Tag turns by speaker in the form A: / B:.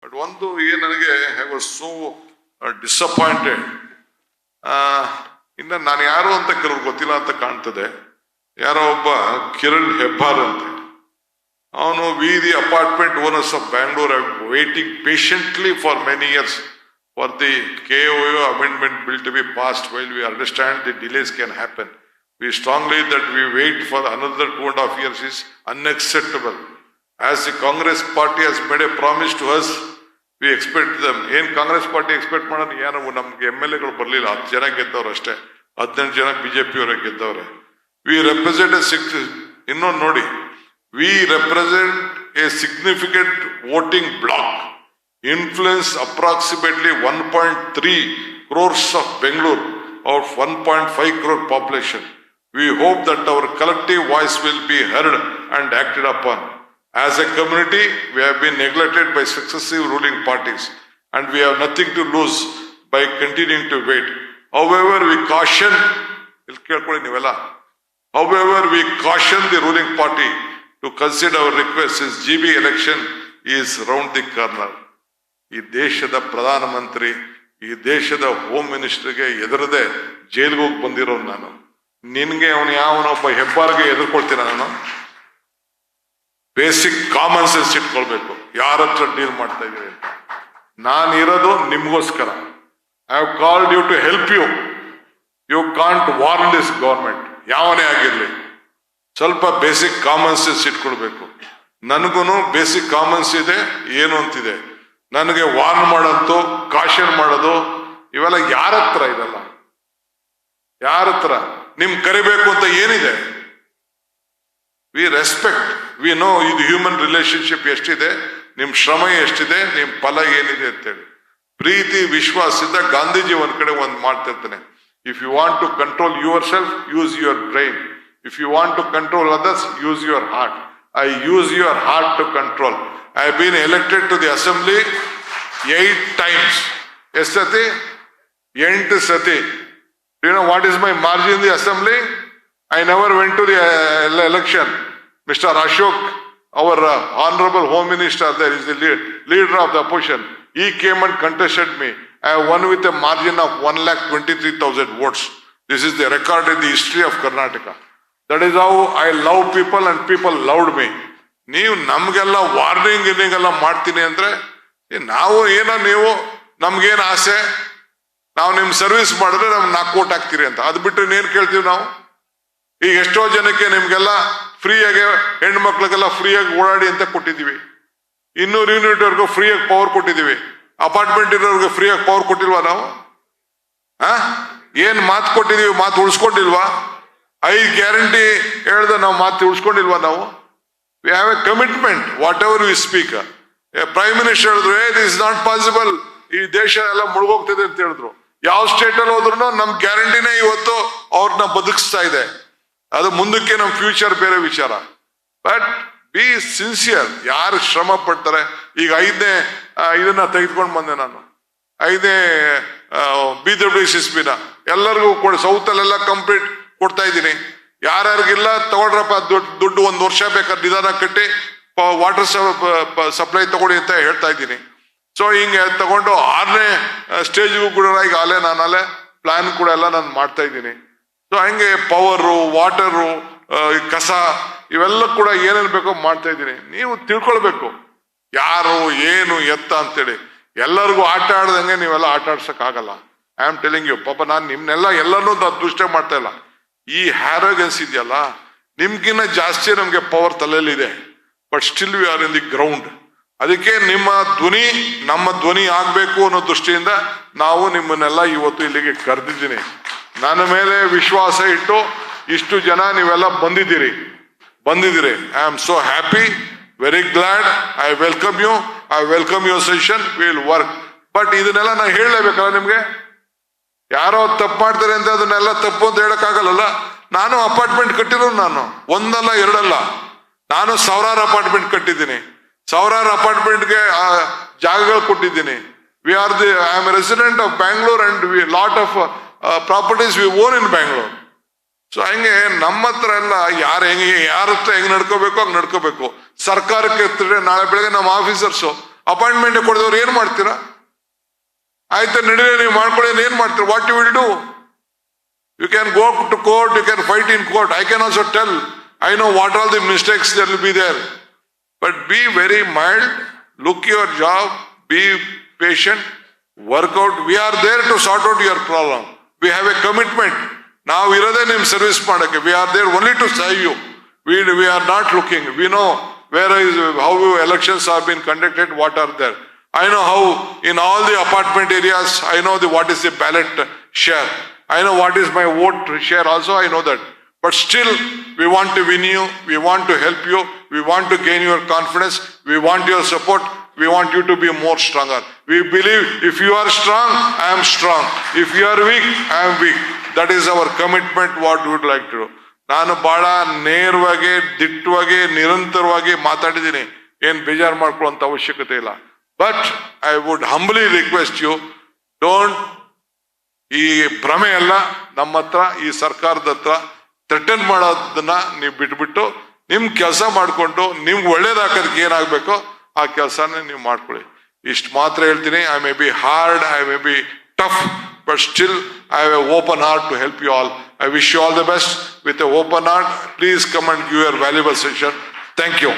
A: But ಒಂದು ನನಗೆ I was so disappointed. ಇನ್ನು ನಾನು ಯಾರು ಅಂತ ಕೆಲವ್ರು ಗೊತ್ತಿಲ್ಲ ಅಂತ ಕಾಣ್ತದೆ. ಯಾರೋ ಒಬ್ಬ ಕಿರಣ್ ಹೆಬ್ಬಾರ್ ಅಂತೆ, ಅವನು V the apartment owners of Bangalore are waiting patiently for many years for the KOA amendment bill to be passed. While we understand the delays can happen, we strongly that we wait for another 2.5 years is unacceptable. As the Congress party has made a promise to us, we expect them. ಏನ್ Congress party expect ಮಾಡೋದು? ಏನು ನಮ್ಗೆ MLAಗಳು ಬರಲಿಲ್ಲ, 10 ಜನ ಗೆದ್ದವ್ರು ಅಷ್ಟೇ, 18 ಜನ BJP ಅವರೇ ಗೆದ್ದವ್ರೆ. V represent ಇನ್ನೊಂದು ನೋಡಿ, we represent a significant voting bloc, influence approximately 1.3 crores of Bangalore of 1.5 crore population. We hope that our collective voice will be heard and acted upon. As a community, we have been neglected by successive ruling parties and we have nothing to lose by continuing to wait. However, we caution the ruling party to consider our request since GB election is round the corner. ಈ ದೇಶದ ಪ್ರಧಾನಮಂತ್ರಿ, ಈ ದೇಶದ home ಮಿನಿಸ್ಟರ್ಗೆ ಎದುರದೆ ಜೈಲ್ಗೆ ಹೋಗಿ ಬಂದಿರೋನು ನಾನು. ನಿನ್ಗೆ ಅವನು ಯಾವನೊಬ್ಬ ಹೆಬ್ಬಾರ್ಗೆ ಎದುರ್ಕೊಳ್ತೀನ ನಾನು? ಬೇಸಿಕ್ ಕಾಮನ್ ಸೆನ್ಸ್ ಇಟ್ಕೊಳ್ಬೇಕು, ಯಾರ ಹತ್ರ ಡೀಲ್ ಮಾಡ್ತಾ ಇದ್ದೀರಿ ಅಂತ. ನಾನು ಇರೋದು ನಿಮ್ಗೋಸ್ಕರ. I have called you to help you. You can't warn this government, ಯಾವನೇ ಆಗಿರ್ಲಿ. ಸ್ವಲ್ಪ ಬೇಸಿಕ್ ಕಾಮನ್ ಸೆನ್ಸ್ ಇಟ್ಕೊಳ್ಬೇಕು. ನನಗೂ ಬೇಸಿಕ್ ಕಾಮನ್ಸ್ ಇದೆ, ಏನು ಅಂತಿದೆ. ನನಗೆ ವಾರ್ನ್ ಮಾಡೋದು, ಕಾಷನ್ ಮಾಡೋದು ಇವೆಲ್ಲ ಯಾರ ಹತ್ರ ಇದಲ್ಲ? ಯಾರ ಹತ್ರ? ನಿಮ್ ಕರಿಬೇಕು ಅಂತ ಏನಿದೆ? ವಿ ರೆಸ್ಪೆಕ್ಟ್, ವಿ ನೋ ಇದು ಹ್ಯೂಮನ್ ರಿಲೇಶನ್ಶಿಪ್ ಎಷ್ಟಿದೆ, ನಿಮ್ ಶ್ರಮ ಎಷ್ಟಿದೆ, ನಿಮ್ ಫಲ ಏನಿದೆ ಅಂತೇಳಿ. ಪ್ರೀತಿ ವಿಶ್ವಾಸದಿಂದ ಗಾಂಧೀಜಿ ಒಂದ್ ಕಡೆ ಒಂದ್ ಮಾಡ್ತಿರ್ತಾನೆ, if you want to control yourself, use your brain. If you want to control others, use your heart. I use your heart to control. I have been elected to the assembly 8 times. Yes, Sati? 8 Sati. Do you know what is my margin in the assembly? I never went to the election. Mr. Ashok, our honorable home minister, there is the leader of the opposition. He came and contested me. I won with a margin of 1,23,000 votes. This is the record in the history of Karnataka. That is how I love people and people loved me. ನೀವು ನಮ್ಗೆಲ್ಲ warning ಗಿರ್ನಿಂಗ್ ಮಾಡ್ತೀನಿ ಅಂದ್ರೆ ನಾವು ಏನೋ, ನೀವು ನಮ್ಗೇನು ಆಸೆ, ನಾವು ನಿಮ್ ಸರ್ವಿಸ್ ಮಾಡಿದ್ರೆ ನಮ್ಗೆ 4 ಕೋಟಿ ಹಾಕ್ತೀರಿ ಅಂತ. ಅದು ಬಿಟ್ಟು ಏನ್ ಕೇಳ್ತೀವಿ ನಾವು? ಈಗ ಎಷ್ಟೋ ಜನಕ್ಕೆ ನಿಮ್ಗೆಲ್ಲ ಫ್ರೀಯಾಗಿ, ಹೆಣ್ಮಕ್ಳಿಗೆಲ್ಲ ಫ್ರೀಯಾಗಿ ಓಡಾಡಿ ಅಂತ ಕೊಟ್ಟಿದ್ದೀವಿ. 200 ಯೂನಿಟ್ ವರ್ಗು ಫ್ರೀಯಾಗಿ ಪವರ್ ಕೊಟ್ಟಿದ್ದೀವಿ. ಅಪಾರ್ಟ್ಮೆಂಟ್ ಇರೋರ್ಗೆ ಫ್ರೀಯಾಗಿ ಪವರ್ ಕೊಟ್ಟಿಲ್ವಾ ನಾವು? ಏನ್ ಮಾತು ಕೊಟ್ಟಿದೀವಿ, ಮಾತು ಉಳಿಸ್ಕೊಂಡಿಲ್ವಾ? 5 ಗ್ಯಾರಂಟಿ ಹೇಳ್ದೆ ನಾವು ಮಾತು ಉಳಿಸ್ಕೊಂಡಿಲ್ವಾ ನಾವು? We have a commitment, whatever we speak. A Prime Minister ಹೇಳಿದ್ರು, this is not possible, ಈ ದೇಶ ಎಲ್ಲ ಮುಳುಗೋಗ್ತದೆ ಅಂತ ಹೇಳಿದ್ರು. ಯಾವ ಸ್ಟೇಟ್ ಅಲ್ಲಿ ಹೋದ್ರು ನಮ್ ಗ್ಯಾರಂಟಿನೇ ಇವತ್ತು ಅವ್ರನ್ನ ಬದುಕಿಸ್ತಾ ಇದೆ. ಅದು ಮುಂದಕ್ಕೆ ನಮ್ ಫ್ಯೂಚರ್ ಬೇರೆ ವಿಚಾರ. But B sincere. ಯಾರು ಶ್ರಮ ಪಡ್ತಾರೆ. ಈಗ 5ನೇ ಇದನ್ನ ತೆಗೆದುಕೊಂಡು ಬಂದೆ ನಾನು, 5ನೇ BWCSB ಎಲ್ಲರಿಗೂ ಕೊಡಿ. ಸೌತ್ ಅಲ್ಲೆಲ್ಲ ಕಂಪ್ಲೀಟ್ ಕೊಡ್ತಾ ಇದ್ದೀನಿ. ಯಾರ್ಯಾರಿಗಿಲ್ಲ ತಗೊಳ್ರಪ್ಪ, ದುಡ್ಡು 1 ವರ್ಷ ಬೇಕಾದ್ರೆ ನಿಧಾನ ಕಟ್ಟಿ ವಾಟರ್ ಸಪ್ಲೈ ತಗೊಳ್ಳಿ ಅಂತ ಹೇಳ್ತಾ ಇದ್ದೀನಿ. ಸೊ ಹಿಂಗೆ ತಗೊಂಡು 6ನೇ ಸ್ಟೇಜ್ಗೂ ಕೂಡ ಈಗ ನಾನಲ್ಲೇ ಪ್ಲಾನ್ ಕೂಡ ಎಲ್ಲ ನಾನು ಮಾಡ್ತಾ ಇದ್ದೀನಿ. ಸೊ ಹಂಗೆ ಪವರು, ವಾಟರು, ಕಸ ಇವೆಲ್ಲ ಕೂಡ ಏನೇನು ಬೇಕೋ ಮಾಡ್ತಾ ಇದ್ದೀನಿ. ನೀವು ತಿಳ್ಕೊಳ್ಬೇಕು ಯಾರು ಏನು ಎತ್ತ ಅಂತೇಳಿ. ಎಲ್ಲರಿಗೂ ಆಟ ಆಡ್ದಂಗೆ ನೀವೆಲ್ಲ ಆಟ ಆಡ್ಸಕ್ ಆಗಲ್ಲ. I am telling you. ಪಾಪ ನಾನು ನಿಮ್ನೆಲ್ಲ ಎಲ್ಲರನ್ನೂ ಅದೃಷ್ಟ ಮಾಡ್ತಾ ಇಲ್ಲ. ಈ ಹ್ಯಾರೋಗೆನ್ಸ್ ಇದೆಯಲ್ಲ, ನಿಮ್ಗಿನ್ನ ಜಾಸ್ತಿ ನಮ್ಗೆ ಪವರ್ ತಲೆಯಲ್ಲಿದೆ. But still we are in the ground. ಅದಕ್ಕೆ ನಿಮ್ಮ ಧ್ವನಿ ನಮ್ಮ ಧ್ವನಿ ಆಗ್ಬೇಕು ಅನ್ನೋ ದೃಷ್ಟಿಯಿಂದ ನಾವು ನಿಮ್ಮನ್ನೆಲ್ಲ ಇವತ್ತು ಇಲ್ಲಿಗೆ ಕರೆದಿದ್ದೀನಿ. ನನ್ನ ಮೇಲೆ ವಿಶ್ವಾಸ ಇಟ್ಟು ಇಷ್ಟು ಜನ ನೀವೆಲ್ಲ ಬಂದಿದ್ದೀರಿ. I am so happy, very glad. I welcome you. I welcome your session. Will work. But ಇದನ್ನೆಲ್ಲ ನಾನು ಹೇಳಲೇಬೇಕಲ್ಲ ನಿಮ್ಗೆ. ಯಾರೋ ತಪ್ಪು ಮಾಡ್ತಾರೆ ಅಂತ ಅದನ್ನೆಲ್ಲ ತಪ್ಪು ಅಂತ ಹೇಳಕ್ಕಾಗಲ್ಲ. ನಾನು ಅಪಾರ್ಟ್ಮೆಂಟ್ ಕಟ್ಟಿರೋನು, ನಾನು 1 ಅಲ್ಲ 2 ಅಲ್ಲ, ನಾನು 1000 ಅಪಾರ್ಟ್ಮೆಂಟ್ ಕಟ್ಟಿದ್ದೀನಿ. 1000 ಅಪಾರ್ಟ್ಮೆಂಟ್ಗೆ ಜಾಗಗಳು ಕೊಟ್ಟಿದ್ದೀನಿ. I am a resident of Bangalore and lot of properties we own in Bangalore. So ಹಂಗೆ ನಮ್ಮ ಹತ್ರ ಎಲ್ಲ ಯಾರ ಹತ್ರ ಹೆಂಗ್ ನಡ್ಕೋಬೇಕು ಹಂಗ್ ನಡ್ಕೋಬೇಕು. ಸರ್ಕಾರಕ್ಕೆ ನಾಳೆ ಬೆಳಗ್ಗೆ ನಮ್ಮ ಆಫೀಸರ್ಸು ಅಪಾಯಿಂಟ್ಮೆಂಟ್ ಕೊಡಿದವ್ರು ಏನ್ ಮಾಡ್ತೀರಾ? ಆಯ್ತು ನಡೀಲಿ, ನೀವು ಮಾಡ್ಕೊಳ್ಳಿ, ಏನ್ ಮಾಡ್ತೀರಾ? What you will do? You can go to court, you can fight in court. I can also tell, I know what all the mistakes there will be there. But be very mild, look your job, be patient, work out. We are there to sort out your problem. We have a commitment. Now we are there in service madake. We are there only to serve you. We are not looking. We know how elections have been conducted, what are there. I know how in all the apartment areas, I know what is the ballot share. I know what is my vote share also, I know that. But still, we want to win you, we want to help you, we want to gain your confidence, we want your support, we want you to be more stronger. We believe if you are strong, I am strong. If you are weak, I am weak. That is our commitment, what we would like to do. ನಾನು ಬಹಳ ನೇರವಾಗಿ, ದಿಟ್ಟವಾಗಿ, ನಿರಂತರವಾಗಿ ಮಾತಾಡಿದ್ದೀನಿ. ಏನ್ ಬೇಜಾರು ಮಾಡ್ಕೊಳ್ಳುವಂತ ಅವಶ್ಯಕತೆ ಇಲ್ಲ. But I would humbly request you, don't ಈ ಭ್ರಮೆ ಎಲ್ಲ ನಮ್ಮ ಹತ್ರ, ಈ ಸರ್ಕಾರದ ಹತ್ರ ಥ್ರೆಟನ್ ಮಾಡೋದನ್ನ ನೀವು ಬಿಟ್ಬಿಟ್ಟು ನಿಮ್ ಕೆಲಸ ಮಾಡ್ಕೊಂಡು ನಿಮ್ಗೆ ಒಳ್ಳೇದಾಕೋದಕ್ಕೆ ಏನಾಗಬೇಕೋ ಆ ಕೆಲಸನ ನೀವು ಮಾಡ್ಕೊಳ್ಳಿ. ಇಷ್ಟು ಮಾತ್ರ ಹೇಳ್ತೀನಿ. I may be hard, I may be tough, but still I have a open heart to help you all. I wish you all the best with a open heart. Please come and give your valuable session. Thank you.